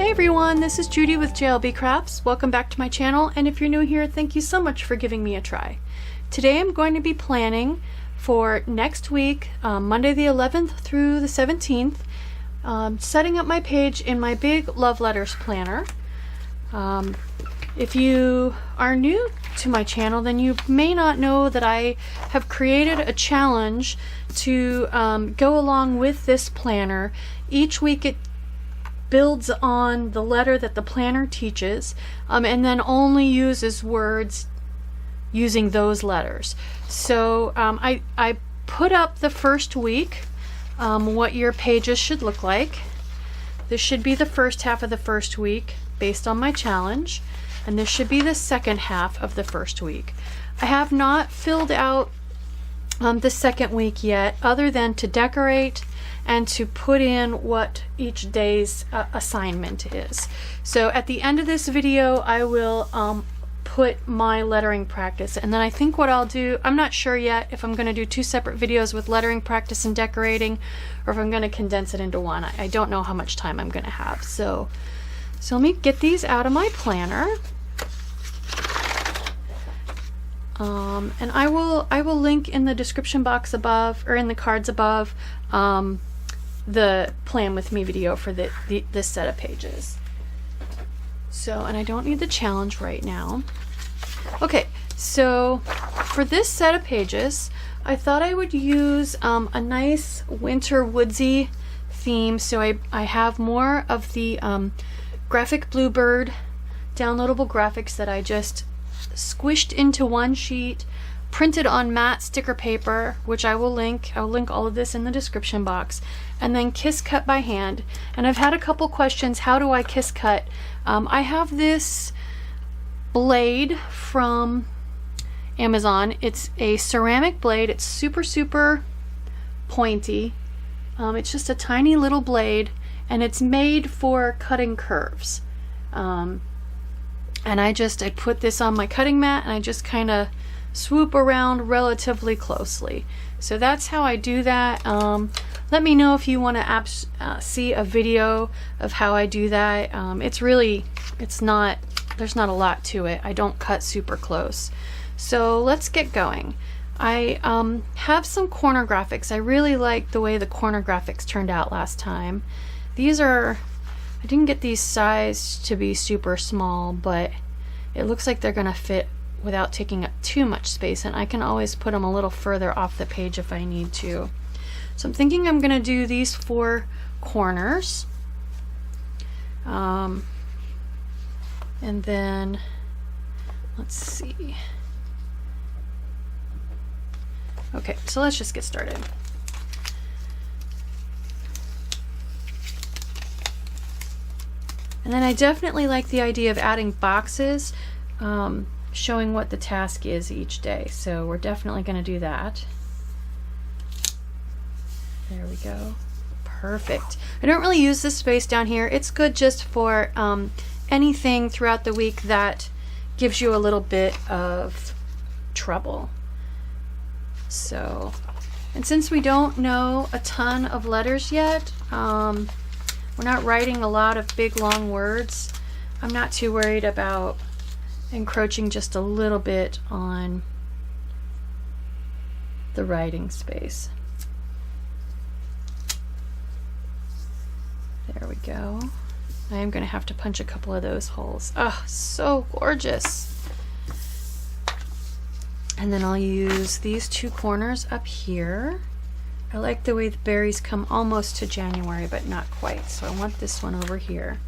Hey everyone, this is Judi with JLBCrafts. Welcome back to my channel, and if you're new here, thank you so much for giving me a try. Today I'm going to be planning for next week, Monday the 11th through the 17th, setting up my page in my big love letters planner. If you are new to my channel, then you may not know that I have created a challenge to go along with this planner. Each week it builds on the letter that the planner teaches, and then only uses words using those letters. So I put up the first week what your pages should look like. This should be the first half of the first week based on my challenge, and this should be the second half of the first week. I have not filled out the second week yet, other than to decorate and to put in what each day's assignment is. So at the end of this video, I will put my lettering practice, and then I think what I'll do, I'm not sure yet if I'm going to do two separate videos with lettering practice and decorating, or if I'm going to condense it into one. I don't know how much time I'm going to have. So let me get these out of my planner. And I will link in the description box above, or in the cards above, the plan with me video for this set of pages. So, and I don't need the challenge right now. Okay, so for this set of pages, I thought I would use a nice winter woodsy theme. So I have more of the graphic Bluebird downloadable graphics that I just squished into one sheet, printed on matte sticker paper, which I will link. I'll link all of this in the description box, and then kiss cut by hand. And I've had a couple questions, how do I kiss cut? I have this blade from Amazon. It's a ceramic blade. It's super pointy. It's just a tiny little blade, and it's made for cutting curves. And I put this on my cutting mat, and I just kind of swoop around relatively closely. So that's how I do that. Let me know if you want to see a video of how I do that. There's not a lot to it. I don't cut super close. So let's get going. I have some corner graphics. I really like the way the corner graphics turned out last time. I didn't get these sized to be super small, but it looks like they're gonna fit without taking up too much space, and I can always put them a little further off the page if I need to. So I'm thinking I'm gonna do these 4 corners, and then let's see. Okay, so let's just get started. And then I definitely like the idea of adding boxes showing what the task is each day. So we're definitely going to do that. There we go. Perfect. I don't really use this space down here. It's good just for anything throughout the week that gives you a little bit of trouble. So, and since we don't know a ton of letters yet, we're not writing a lot of big long words, I'm not too worried about encroaching just a little bit on the writing space. There we go. I am going to have to punch a couple of those holes. Oh, so gorgeous. And then I'll use these 2 corners up here. I like the way the berries come almost to January, but not quite. So I want this one over here.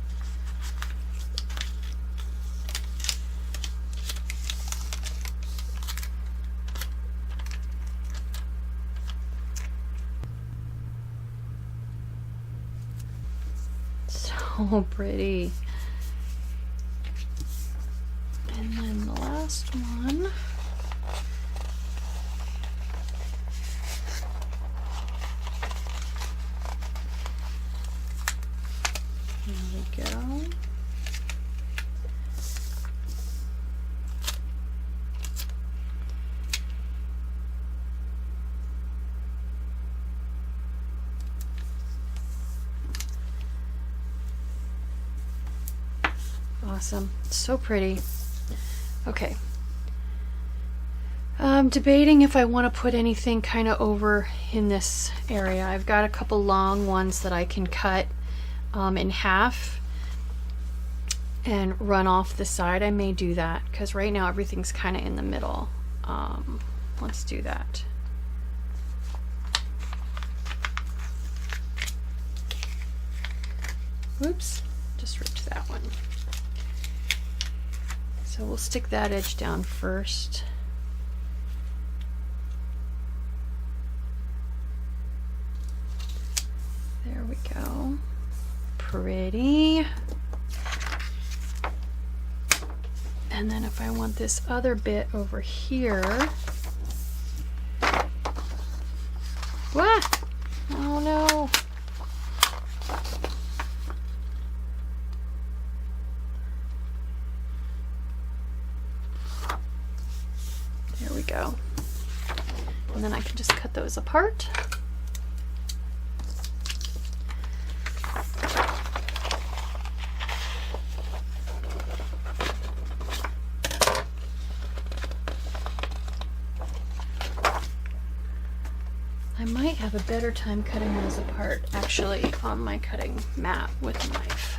So pretty. And then the last one. There we go. Awesome. So pretty. Okay. I'm debating if I want to put anything kind of over in this area. I've got a couple long ones that I can cut in half and run off the side. I may do that because right now everything's kind of in the middle. Let's do that. Whoops, just ripped that one. So we'll stick that edge down first. There we go. Pretty. And then if I want this other bit over here. What? Oh no. There we go. And then I can just cut those apart. I might have a better time cutting those apart actually on my cutting mat with a knife.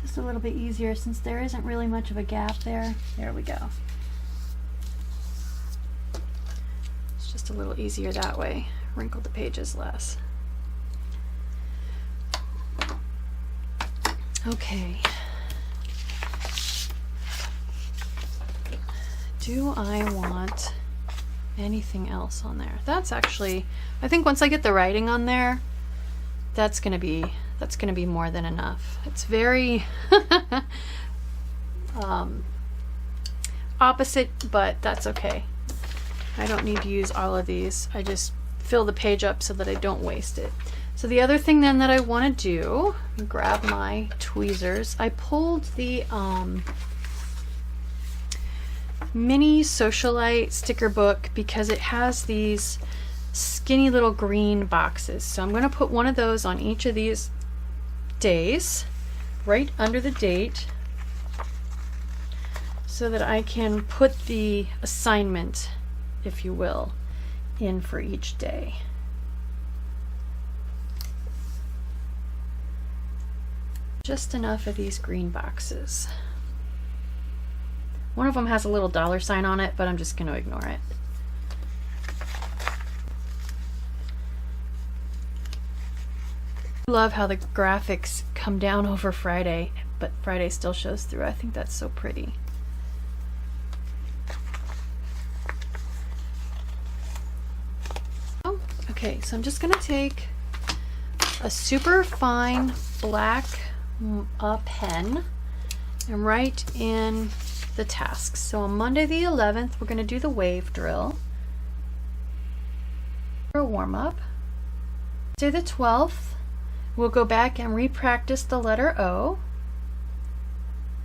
Just a little bit easier since there isn't really much of a gap there. There we go. It's just a little easier that way. Wrinkle the pages less. Okay. Do I want anything else on there? That's actually, I think once I get the writing on there, that's gonna be more than enough. It's very opposite, but that's okay. I don't need to use all of these. I just fill the page up so that I don't waste it. So the other thing then that I want to do, grab my tweezers. I pulled the mini socialite sticker book because it has these skinny little green boxes. So I'm going to put one of those on each of these days right under the date so that I can put the assignment, if you will, in for each day. Just enough of these green boxes. One of them has a little $sign on it, but I'm just going to ignore it. I love how the graphics come down over Friday, but Friday still shows through. I think that's so pretty. Oh, okay, so I'm just going to take a super fine black pen and write in the tasks. So on Monday the 11th, we're going to do the wave drill. For a warm-up. Tuesday the 12th, we'll go back and re-practice the letter O.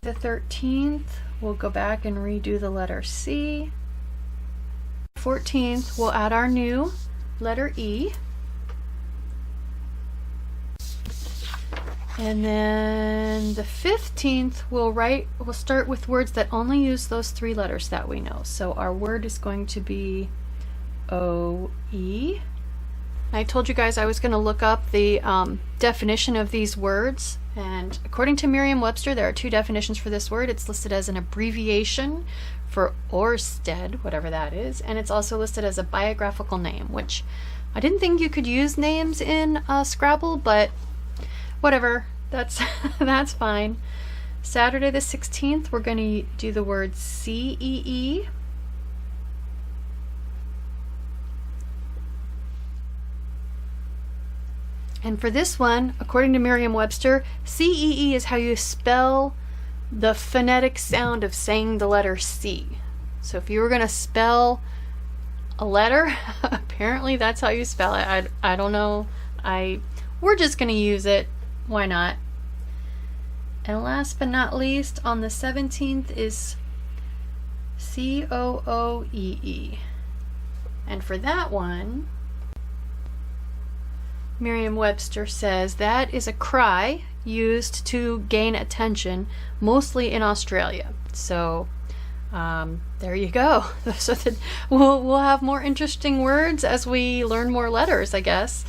The 13th, we'll go back and redo the letter C. 14th, we'll add our new letter E. And then the 15th, we'll start with words that only use those three letters that we know. So our word is going to be O-E. I told you guys I was going to look up the definition of these words, and according to Merriam-Webster, there are two definitions for this word. It's listed as an abbreviation for Orsted, whatever that is, and it's also listed as a biographical name, which I didn't think you could use names in Scrabble, but whatever, that's that's fine. Saturday the 16th, we're going to do the word CEE. And for this one, according to Merriam-Webster, CEE is how you spell the phonetic sound of saying the letter C. So if you were going to spell a letter, apparently that's how you spell it. I don't know. I we're just gonna use it. Why not? And last but not least, on the 17th is Cooee. And for that one, Merriam-Webster says that is a cry used to gain attention, mostly in Australia. So there you go. So that we'll have more interesting words as we learn more letters, I guess.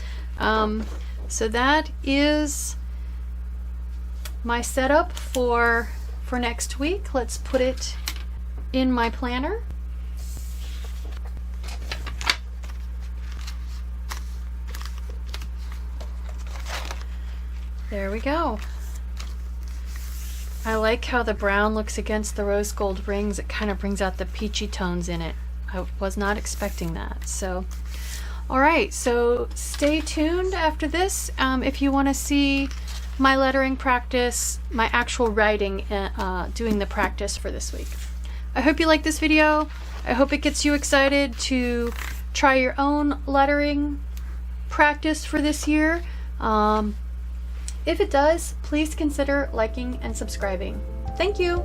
So that is my setup for next week. Let's put it in my planner. There we go. I like how the brown looks against the rose gold rings. It kind of brings out the peachy tones in it. I was not expecting that. So, all right, so stay tuned after this if you want to see my lettering practice, my actual writing, doing the practice for this week. I hope you like this video. I hope it gets you excited to try your own lettering practice for this year. If it does, please consider liking and subscribing. Thank you.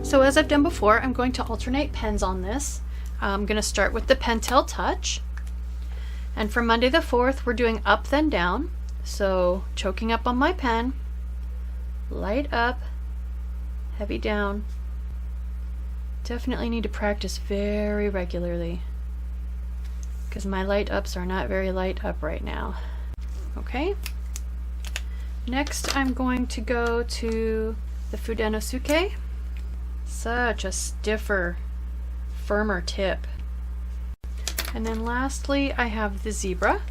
So as I've done before, I'm going to alternate pens on this. I'm going to start with the Pentel Touch. And for Monday the 4th, we're doing up then down. So choking up on my pen, light up, heavy down. Definitely need to practice very regularly because my light ups are not very light up right now. Okay. Next, I'm going to go to the Fudenosuke. Such a stiffer, firmer tip. And then lastly, I have the Zebra.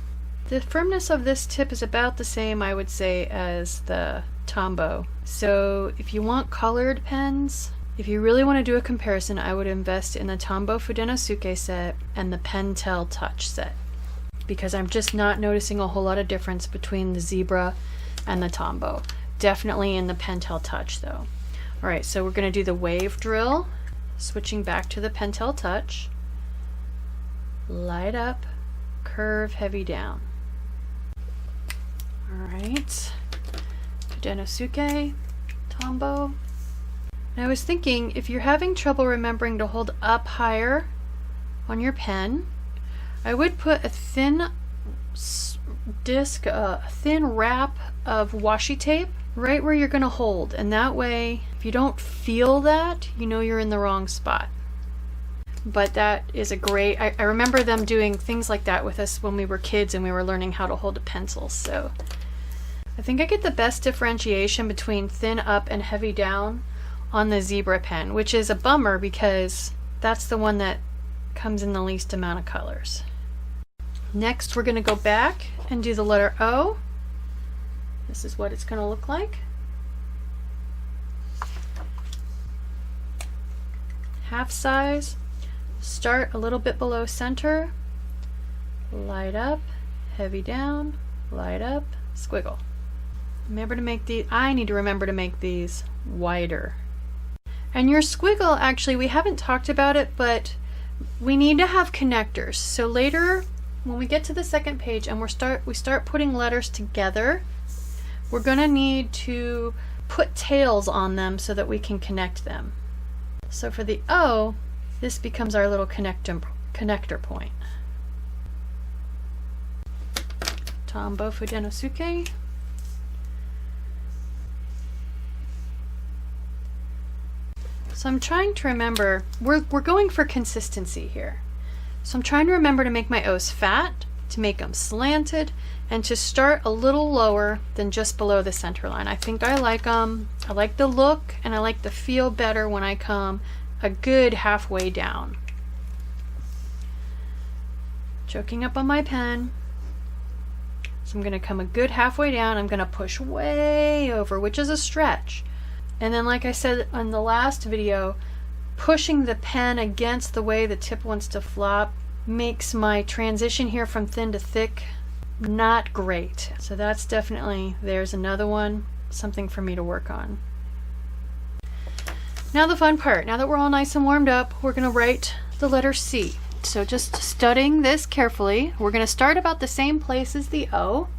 The firmness of this tip is about the same, I would say, as the Tombow. So if you want colored pens, if you really want to do a comparison, I would invest in the Tombow Fudenosuke set and the Pentel Touch set, because I'm just not noticing a whole lot of difference between the Zebra and the Tombow. Definitely in the Pentel Touch though. Alright, so we're going to do the wave drill, switching back to the Pentel Touch. Light up, curve, heavy down. Alright, Fudenosuke, Tombow. And I was thinking, if you're having trouble remembering to hold up higher on your pen, I would put a thin disc, a thin wrap of washi tape right where you're going to hold, and that way if you don't feel that, you know you're in the wrong spot. But that is a great, I remember them doing things like that with us when we were kids and we were learning how to hold a pencil. So I think I get the best differentiation between thin up and heavy down on the Zebra pen, which is a bummer because that's the one that comes in the least amount of colors. Next, we're going to go back and do the letter O. This is what it's going to look like. Half size, start a little bit below center, light up, heavy down, light up, squiggle. Remember to make these, I need to remember to make these wider. And your squiggle, actually, we haven't talked about it, but we need to have connectors. So later, when we get to the second page and we start putting letters together, we're going to need to put tails on them so that we can connect them. So for the O, this becomes our little connector point. Tombow Fudenosuke. So I'm trying to remember, we're going for consistency here. So I'm trying to remember to make my O's fat, to make them slanted, and to start a little lower than just below the center line. I think I like them. I like the look and I like the feel better when I come a good halfway down. choking up on my pen. So I'm going to come a good halfway down. I'm going to push way over, which is a stretch. And then, like I said on the last video, pushing the pen against the way the tip wants to flop makes my transition here from thin to thick not great. So that's definitely, there's another one, something for me to work on. Now the fun part. Now that we're all nice and warmed up, we're going to write the letter C. So just studying this carefully, we're going to start about the same place as the O.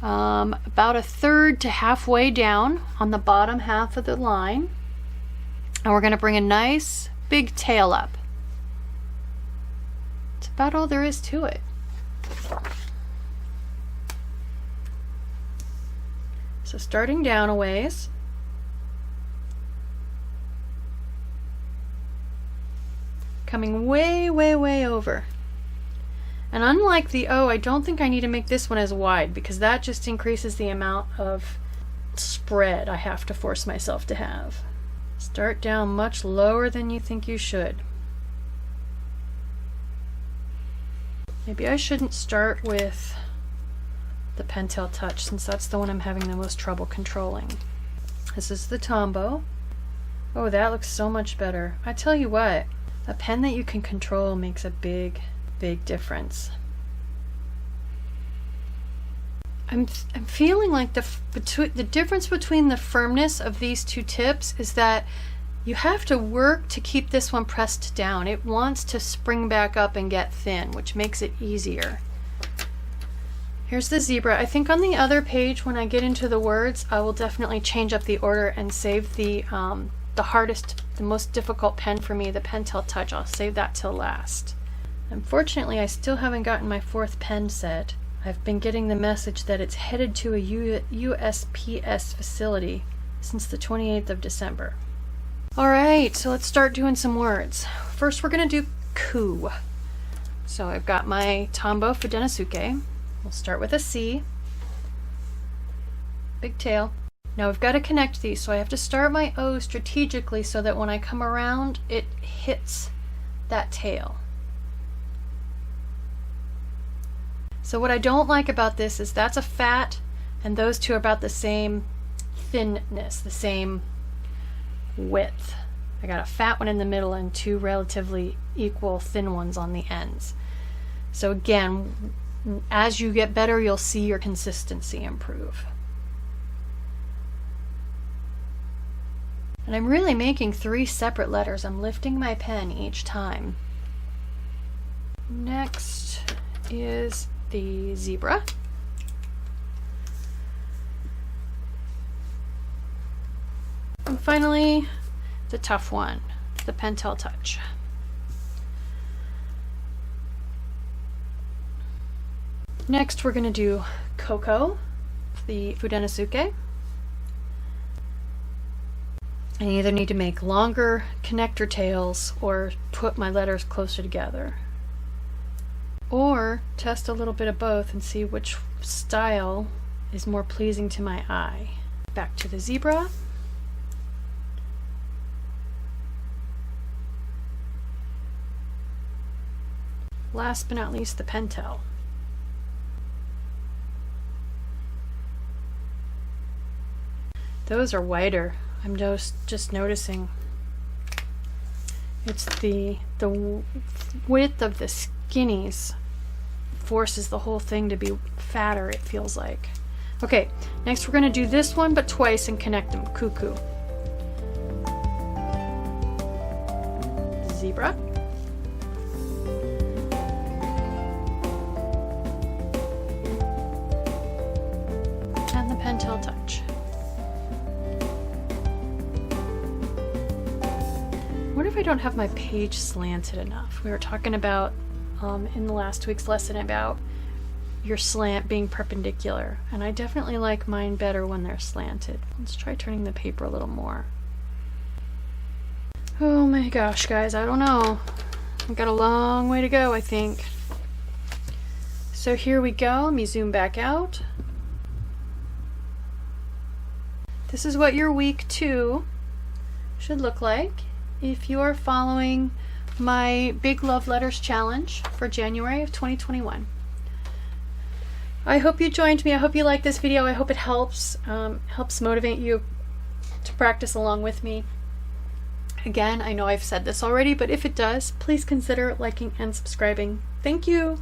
About a third to halfway down on the bottom half of the line. And we're going to bring a nice big tail up. That's about all there is to it. So starting down a ways. Coming way, way, way over. And unlike the O, I don't think I need to make this one as wide because that just increases the amount of spread I have to force myself to have. Start down much lower than you think you should. Maybe I shouldn't start with the Pentel Touch since that's the one I'm having the most trouble controlling. This is the Tombow. Oh, that looks so much better. I tell you what, a pen that you can control makes a big, big difference. I'm feeling like the difference between the firmness of these two tips is that you have to work to keep this one pressed down. It wants to spring back up and get thin, which makes it easier. Here's the zebra. I think on the other page, when I get into the words, I will definitely change up the order and save the hardest, the most difficult pen for me, the Pentel Touch. I'll save that till last. Unfortunately, I still haven't gotten my 4th pen set. I've been getting the message that it's headed to a USPS facility since the 28th of December. Alright, so let's start doing some words. First we're going to do ku. So I've got my Tombow Fudenosuke. We'll start with a C. Big tail. Now we've got to connect these, so I have to start my O strategically so that when I come around, it hits that tail. So what I don't like about this is that's a fat, and those two are about the same thinness, the same width. I got a fat one in the middle and 2 relatively equal thin ones on the ends. So again, as you get better, you'll see your consistency improve. And I'm really making 3 separate letters. I'm lifting my pen each time. Next is the zebra. And finally, the tough one, the Pentel Touch. Next, we're going to do Coco, the Fudenosuke. I either need to make longer connector tails or put my letters closer together. Or test a little bit of both and see which style is more pleasing to my eye. Back to the zebra. Last but not least, the Pentel. Those are wider. I'm just noticing. It's the width of the skinnies forces the whole thing to be fatter, it feels like. Okay, next we're going to do this one but twice and connect them. Cuckoo. Zebra. And the Pentel Touch. What if I don't have my page slanted enough? We were talking about in the last week's lesson about your slant being perpendicular, and I definitely like mine better when they're slanted. Let's try turning the paper a little more. Oh my gosh, guys, I don't know. I've got a long way to go, I think. So here we go. Let me zoom back out. This is what your week 2 should look like if you are following my Big Love Letters Challenge for January of 2021. I hope you joined me. I hope you liked this video. I hope it helps motivate you to practice along with me. Again, I know I've said this already, but if it does, please consider liking and subscribing. Thank you.